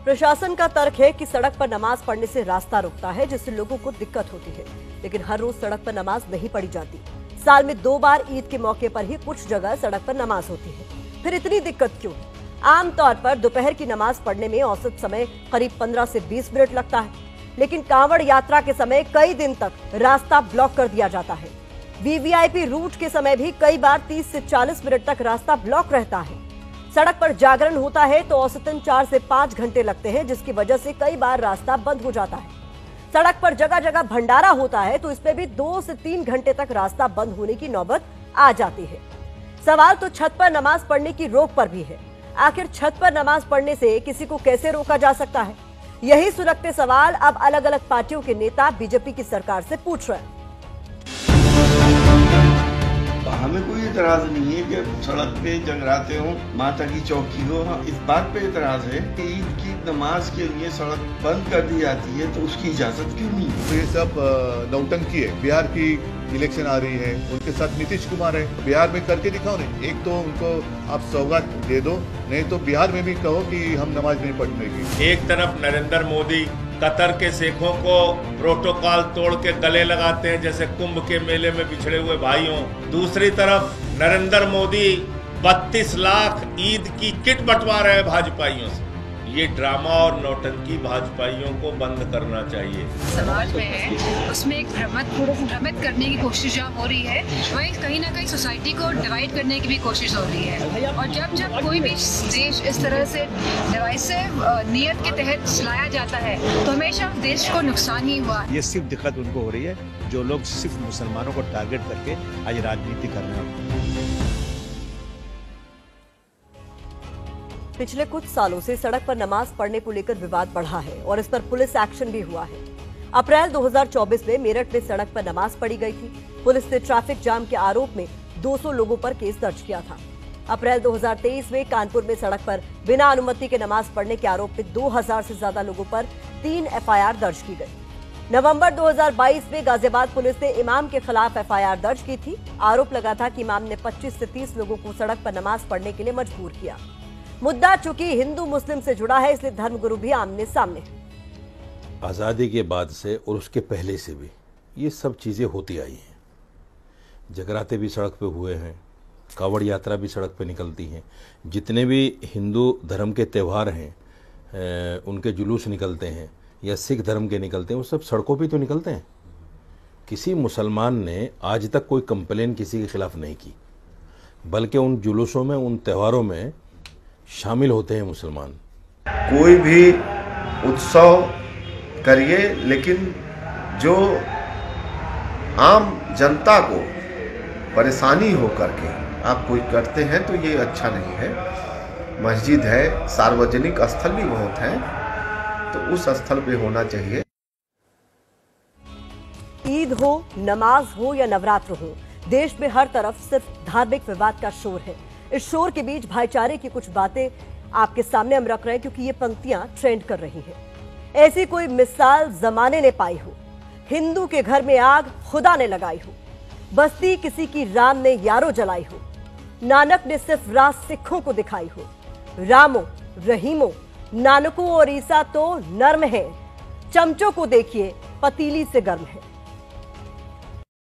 प्रशासन का तर्क है कि सड़क पर नमाज पढ़ने से रास्ता रुकता है, जिससे लोगों को दिक्कत होती है। लेकिन हर रोज सड़क पर नमाज नहीं पढ़ी जाती। साल में 2 बार ईद के मौके पर ही कुछ जगह सड़क पर नमाज होती है। फिर इतनी दिक्कत क्यों? आमतौर पर दोपहर की नमाज पढ़ने में औसत समय करीब 15 से 20 मिनट लगता है, लेकिन कांवड़ यात्रा के समय कई दिन तक रास्ता ब्लॉक कर दिया जाता है। वीवीआईपी रूट के समय भी कई बार 30 से 40 मिनट तक रास्ता ब्लॉक रहता है। सड़क पर जागरण होता है तो औसतन 4 से 5 घंटे लगते हैं, जिसकी वजह से कई बार रास्ता बंद हो जाता है। सड़क पर जगह जगह भंडारा होता है तो इसमें भी 2 से 3 घंटे तक रास्ता बंद होने की नौबत आ जाती है। सवाल तो छत पर नमाज पढ़ने की रोक पर भी है। आखिर छत पर नमाज पढ़ने से किसी को कैसे रोका जा सकता है? यही सुलगते सवाल अब अलग अलग पार्टियों के नेता बीजेपी की सरकार से पूछ रहे हैं। हमें कोई एतराज नहीं है कि सड़क पे जगराते हो, माता की चौकी हो। इस बात पे एतराज है कि ईद की नमाज के लिए सड़क बंद कर दी जाती है, तो उसकी इजाजत क्यों नहीं? तो ये सब नौटंकी है। बिहार की इलेक्शन आ रही है, उनके साथ नीतीश कुमार है। बिहार में करके दिखाओ नहीं। एक तो उनको आप सौगात दे दो, नहीं तो बिहार में भी कहो कि हम नमाज नहीं पढ़ने की। एक तरफ नरेंद्र मोदी कतर के शेखों को प्रोटोकॉल तोड़ के गले लगाते हैं जैसे कुंभ के मेले में बिछड़े हुए भाइयों, दूसरी तरफ नरेंद्र मोदी 32 लाख ईद की किट बंटवा रहे हैं भाजपाइयों से। ये ड्रामा और नौटंकी भाजपाइयों को बंद करना चाहिए। समाज में है उसमें एक भ्रमित करने की कोशिश जहाँ हो रही है, वही कहीं ना कहीं सोसाइटी को डिवाइड करने की भी कोशिश हो रही है। और जब जब कोई भी देश इस तरह से डिवाइसिव नियत के तहत चलाया जाता है तो हमेशा देश को नुकसान ही हुआ। ये सिर्फ दिक्कत उनको हो रही है जो लोग सिर्फ मुसलमानों को टारगेट करके आज राजनीति कर रहे हैं। पिछले कुछ सालों से सड़क पर नमाज पढ़ने को लेकर विवाद बढ़ा है और इस पर पुलिस एक्शन भी हुआ है। अप्रैल 2024 में मेरठ में सड़क पर नमाज पढ़ी गई थी। पुलिस ने ट्रैफिक जाम के आरोप में 200 लोगों पर केस दर्ज किया था। अप्रैल 2023 में कानपुर में सड़क पर बिना अनुमति के नमाज पढ़ने के आरोप में 2000 से ज्यादा लोगों पर 3 एफआईआर दर्ज की गई। नवंबर 2022 में गाजियाबाद पुलिस ने इमाम के खिलाफ एफआईआर दर्ज की थी। आरोप लगा था कि इमाम ने 25 से 30 लोगों को सड़क पर नमाज पढ़ने के लिए मजबूर किया। मुद्दा चूंकि हिंदू मुस्लिम से जुड़ा है, इसलिए धर्मगुरु भी आमने सामने है। आज़ादी के बाद से और उसके पहले से भी ये सब चीज़ें होती आई हैं। जगराते भी सड़क पे हुए हैं, कावड़ यात्रा भी सड़क पे निकलती हैं। जितने भी हिंदू धर्म के त्यौहार हैं, उनके जुलूस निकलते हैं या सिख धर्म के निकलते हैं, वो सब सड़कों पे तो निकलते हैं। किसी मुसलमान ने आज तक कोई कंप्लेन किसी के खिलाफ नहीं की, बल्कि उन जुलूसों में, उन त्योहारों में शामिल होते हैं मुसलमान। कोई भी उत्सव करिए, लेकिन जो आम जनता को परेशानी हो करके आप कोई करते हैं तो ये अच्छा नहीं है। मस्जिद है, सार्वजनिक स्थल भी बहुत हैं, तो उस स्थल पे होना चाहिए। ईद हो, नमाज हो या नवरात्र हो, देश में हर तरफ सिर्फ धार्मिक विवाद का शोर है। इस शोर के बीच भाईचारे की कुछ बातें आपके सामने हम रख रहे हैं, क्योंकि ये पंक्तियां ट्रेंड कर रही हैं। ऐसी कोई मिसाल जमाने ने पाई हो, हिंदू के घर में आग खुदा ने लगाई हो, बस्ती किसी की राम ने यारो जलाई हो, नानक ने सिर्फ राह सिखों को दिखाई हो, रामो रहीमो नानको और ईसा तो नर्म है, चमचों को देखिए पतीली से गर्म है।